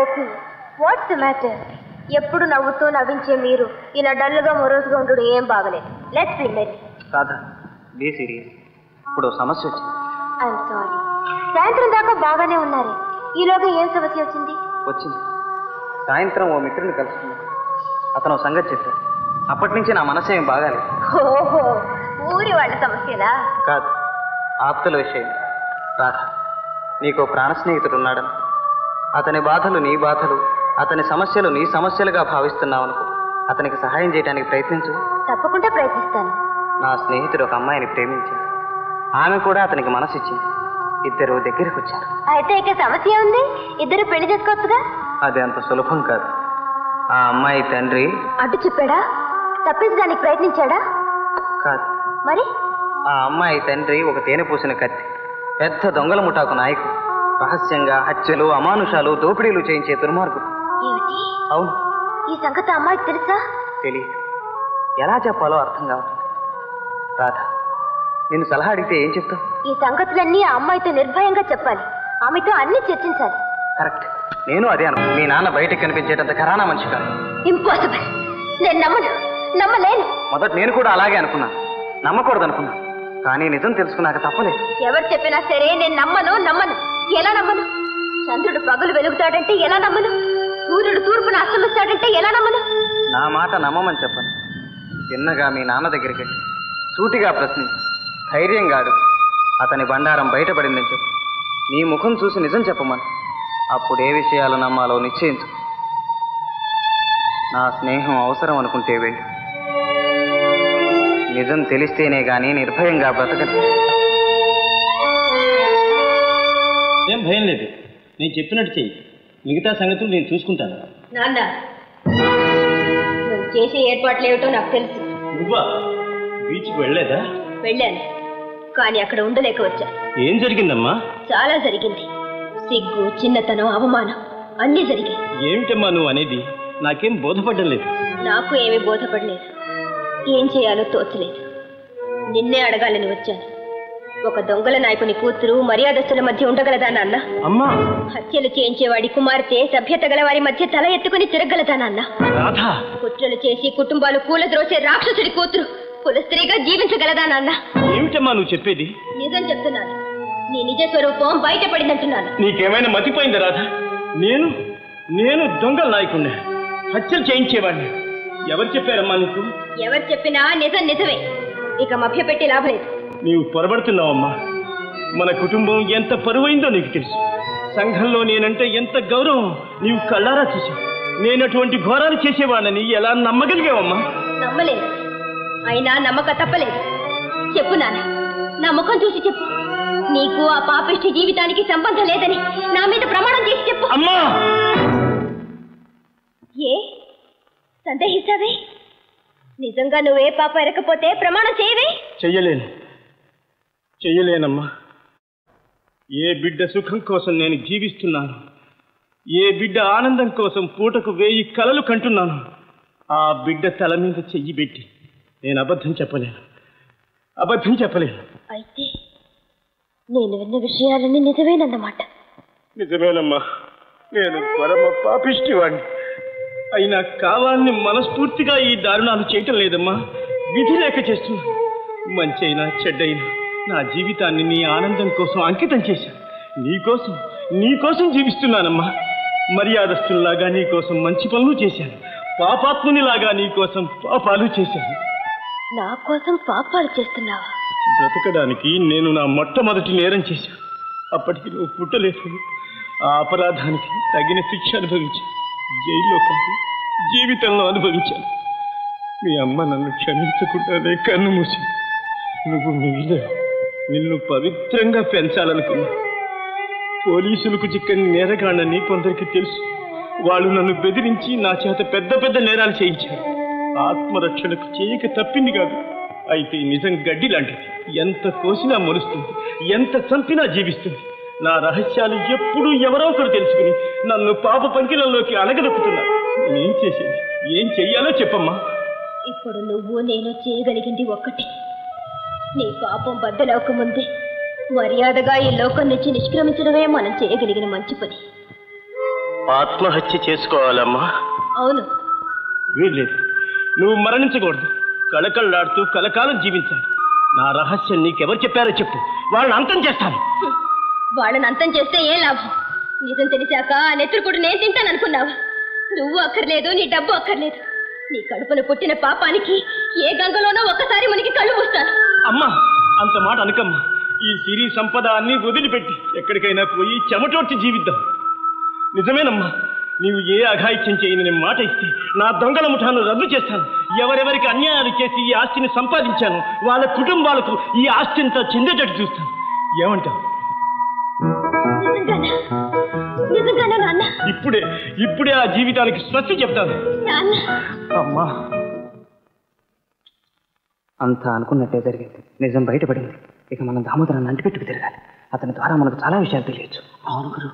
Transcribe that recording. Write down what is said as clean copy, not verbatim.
Gopi, what's the matter? ఎప్పుడు నవ్వుతూ నవ్వించే మీరు ఇలా డల్గా మొరోజుగా ఉండడు ఏం బాగలేదు. Let's be merry. Radha, be serious. ఇప్పుడు సమస్య వచ్చింది. I'm sorry. సాయంత్రం దాకా బాగానే ఉన్నారు, ఈలోగా ఏం సమస్య వచ్చింది? సాయంత్రం ఓ మిత్రుని కలుసుకున్నాను. అతను సంగతి చెప్పారు. అప్పటి నుంచి నా మనసు ఏం బాగాలేదు. ఓహో, ఊరి వాళ్ళ సమస్యలా? కాదు, ఆప్తుల విషయం. రాధా, నీకు ప్రాణ స్నేహితుడు ఉన్నాడని, అతని బాధలు నీ బాధలు, అతని సమస్యలు నీ సమస్యలుగా భావిస్తున్నావు అనుకో. అతనికి సహాయం చేయడానికి ప్రయత్నించు. తప్పకుండా ప్రయత్నిస్తాను. నా స్నేహితుడు ఒక అమ్మాయిని ప్రేమించాడు. ఆమె కూడా అతనికి మనసు ఇచ్చింది. ఇద్దరు దగ్గరికి వచ్చారు. అయితే ఇక సమస్య ఉంది, ఇద్దరు పెళ్లి చేసుకోవచ్చుగా. అది అంత సులభం కాదు. ఆ అమ్మాయి తండ్రి అడ్డు చెప్పాడా? తప్పించడానికి ప్రయత్నించాడా? కాదు. మరి ఆ అమ్మాయి తండ్రి ఒక తేనె పూసిన కత్తి, పెద్ద దొంగల ముఠాకు నాయకుడు. రహస్యంగా హత్యలు, అమానుషాలు, దోపిడీలు చేయించే దుర్మార్గుడు. ఏమిటి? అవును. ఈ సంగతి అమ్మాయికి తెలుసా? తెలియదు. ఎలా చెప్పాలో అర్థం కావట్లేదు. రాధా, నేను సలహా అడిగితే ఏం చెప్తావు? ఈ సంగతులన్నీ ఆ అమ్మాయితో నిర్భయంగా చెప్పాలి. ఆమెతో అన్ని చర్చించాలి. కరెక్ట్. నేను అదే అను. మీ నాన్న బయటకు కనిపించేటంత ఖరానా మనిషి కాదు. ఇంపాసిబుల్. నేను నమ్మలేను. మొదట నేను కూడా అలాగే అనుకున్నాను, నమ్మకూడదు అనుకున్నాను. కానీ నిజం తెలుసుకున్నాక తప్పలేదు. ఎవరు చెప్పినా సరే నేను నమ్మను. ఎలా నమ్మను? చంద్రుడు పగలు వెలుగుతాడంటే ఎలా నమ్మను? సూర్యుడు తూర్పును అస్తమిస్తాడంటే ఎలా నమ్మను? నా మాట నమ్మమని చెప్పను. చిన్నగా మీ నాన్న దగ్గరికి వెళ్ళి సూటిగా ప్రశ్నించు. ధైర్యంగా అడుగు. అతని బండారం బయటపడిందని చెప్పు. నీ ముఖం చూసి నిజం చెప్పమని. అప్పుడు ఏ విషయాలు నమ్మాలో నిశ్చయించు. నా స్నేహం అవసరం అనుకుంటే వెళ్ళు. నిజం తెలిస్తేనే గానీ నిర్భయంగా బ్రతకదు. ఏం భయం లేదు, నేను చెప్పినట్టు చెయ్యి. మిగతా సంగతులు నేను చూసుకుంటాను. నాన్న, నువ్వు చేసే ఏర్పాట్లు ఏమిటో నాకు తెలుసు. నువ్వా బీచ్కి వెళ్ళలేదా? వెళ్ళాను, కానీ అక్కడ ఉండలేక వచ్చా. ఏం జరిగిందమ్మా? చాలా జరిగింది. సిగ్గు, చిన్నతనం, అవమానం అన్నీ జరిగాయి. ఏమిటమ్మా నువ్వు అనేది? నాకేం బోధపడడం లేదు. నాకు ఏమీ బోధపడలేదు. ఏం చేయాలో తోచలేదు. నిన్నే అడగాలని వచ్చాను. ఒక దొంగల నాయకుని కూతురు మర్యాదస్తుల మధ్య ఉండగలదా నాన్న? అమ్మా, హత్యలు చేయించేవాడి కుమార్తె సభ్యత గల వారి మధ్య తల ఎత్తుకుని తిరగలదా నాన్న? కుట్రలు చేసి కుటుంబాలు కూలద్రోసే రాక్షసుడి కూతురు కుల స్త్రీగా జీవించగలదా నాన్న? ఏమిటమ్మా నువ్వు చెప్పేది? నిజం చెప్తున్నాను. నీ నిజ స్వరూపం బయటపడిందంటున్నాను. నీకేమైనా మతిపోయిందా రాధా? నేను దొంగల నాయకుడిని, హత్యలు చేయించేవాడిని. ఎవరు చెప్పారమ్మా నీకు? ఎవరు చెప్పినా నిజం నిజమే. ఇక మభ్యపెట్టి లాభం లేదు. నీవు పొరబడుతున్నావమ్మా. మన కుటుంబం ఎంత పరువైందో నీకు తెలుసు. సంఘంలో నేనంటే ఎంత గౌరవం నీవు కళ్ళారా చూసావు. నేను అటువంటి ఘోరాలు చేసేవాడిని ఎలా నమ్మగలిగావమ్మా? నమ్మలేదు, అయినా నమ్మక తప్పలేదు. చెప్పు నాన్న, నా ముఖం చూసి చెప్పు. నీకు ఆ పాపిష్టి జీవితానికి సంబంధం లేదని నా మీద ప్రమాణం చేసి చెప్పు. అమ్మా, ఏ సందేహిస్తావే? నిజంగా నువ్వే పాప ఎరకపోతే ప్రమాణం చేయవే? చెయ్యలేనమ్మా. ఏ బిడ్డ సుఖం కోసం నేను జీవిస్తున్నాను, ఏ బిడ్డ ఆనందం కోసం పూటకు 1000 కలలు కంటున్నాను, ఆ బిడ్డ తల మీద చెయ్యి పెట్టి నేను అబద్ధం చెప్పలేను. అయితే నేను విన్న విషయాలన్నీ నిజమేనన్నమాట. నిజమేనమ్మా. నేను పరమ పాపిష్టివాణ్ణి. అయినా కావాలని మనస్ఫూర్తిగా ఈ దారుణాలు చేయటం లేదమ్మా. విధి లేక చేస్తున్నా. మంచైనా చెడ్డైనా నా జీవితాన్ని నీ ఆనందం కోసం అంకితం చేశాను. నీకోసం జీవిస్తున్నానమ్మా. మర్యాదస్తుల్లాగా నీకోసం మంచి పనులు చేశాను. పాపాత్మునిలాగా నీకోసం పాపాలు చేశాను. నా కోసం పాపాలు చేస్తున్నావా? బ్రతకడానికి నేను నా మొట్టమొదటి నేరం చేశాను. అప్పటికి నువ్వు పుట్టలేదు. ఆ అపరాధానికి తగిన శిక్ష అనుభవించాను. జైల్లో కాదు, జీవితంలో అనుభవించాను. మీ అమ్మ నన్ను క్షమించకుండానే కన్ను మూసింది. నువ్వు మిగిలావు. నిన్ను పవిత్రంగా పెంచాలనుకున్నా. పోలీసులకు చిక్కని నేరగాళ్ళని కొందరికి తెలుసు. వాళ్ళు నన్ను బెదిరించి నా చేత పెద్ద నేరాలు చేయించారు. ఆత్మరక్షణకు చేయక తప్పింది కాదు. అయితే నిజం గడ్డి లాంటిది. ఎంత కోసినా మొలుస్తుంది, ఎంత చంపినా జీవిస్తుంది. నా రహస్యాలు ఎప్పుడూ ఎవరో ఒకరు తెలుసుకుని నన్ను పాప పంకిలంలోకి అణగదొక్కుతున్నారు. నేనేం చేసేది? ఏం చెయ్యాలో చెప్పమ్మా. ఇప్పుడు నువ్వు నేను చేయగలిగింది ఒక్కటి. నీ పాపం బద్దలవక ముందే మర్యాదగా ఈ లోకం నుంచి నిష్క్రమించడమే మనం చేయగలిగిన మంచి పని. ఆత్మహత్య చేసుకోవాలమ్మా? అవును. వీల్లేదు, నువ్వు మరణించకూడదు. కళకళలాడుతూ కలకాలం జీవించాలి. నా రహస్యం నీకెవరు చెప్పారో చెప్పు, వాళ్ళని అంతం చేస్తాను. వాళ్ళని అంతం చేస్తే ఏం లాభం? నిజం తెలిసాక ఆ నెత్తురుకుడు నేను తింటాననుకున్నావా? నువ్వు అక్కర్లేదు, నీ డబ్బు అక్కర్లేదు. నీ కడుపున పుట్టిన పాపానికి ఏ గంగలోనో ఒక్కసారి మునిగి కళ్ళు మూస్తాను. అమ్మా, అంత మాట అనకమ్మా. ఈ సిరి సంపద అన్ని వదిలిపెట్టి ఎక్కడికైనా పోయి చెమటోడ్చి జీవిద్దాం. నిజమేనమ్మా, నీవు ఏ అఘాయిత్యం చేయని నేను మాట ఇస్తే నా దొంగల ముఠాను రద్దు చేస్తాను. ఎవరెవరికి అన్యాయాలు చేసి ఈ ఆస్తిని సంపాదించాను వాళ్ళ కుటుంబాలకు ఈ ఆస్తింతా చెందేటట్టు చూస్తాను. ఏమంటావు? నిజంగానా నాన్న? ఇప్పుడే ఆ జీవితానికి స్వస్తి చెప్తాను. అమ్మా, అంతా అనుకున్నట్టే జరిగింది. నిజం బయటపడింది. ఇక మనం దామోదరాన్ని అంటిపెట్టుకు తిరగాలి. అతని ద్వారా మనకు చాలా విషయాలు తెలియచ్చు. అవును గురు.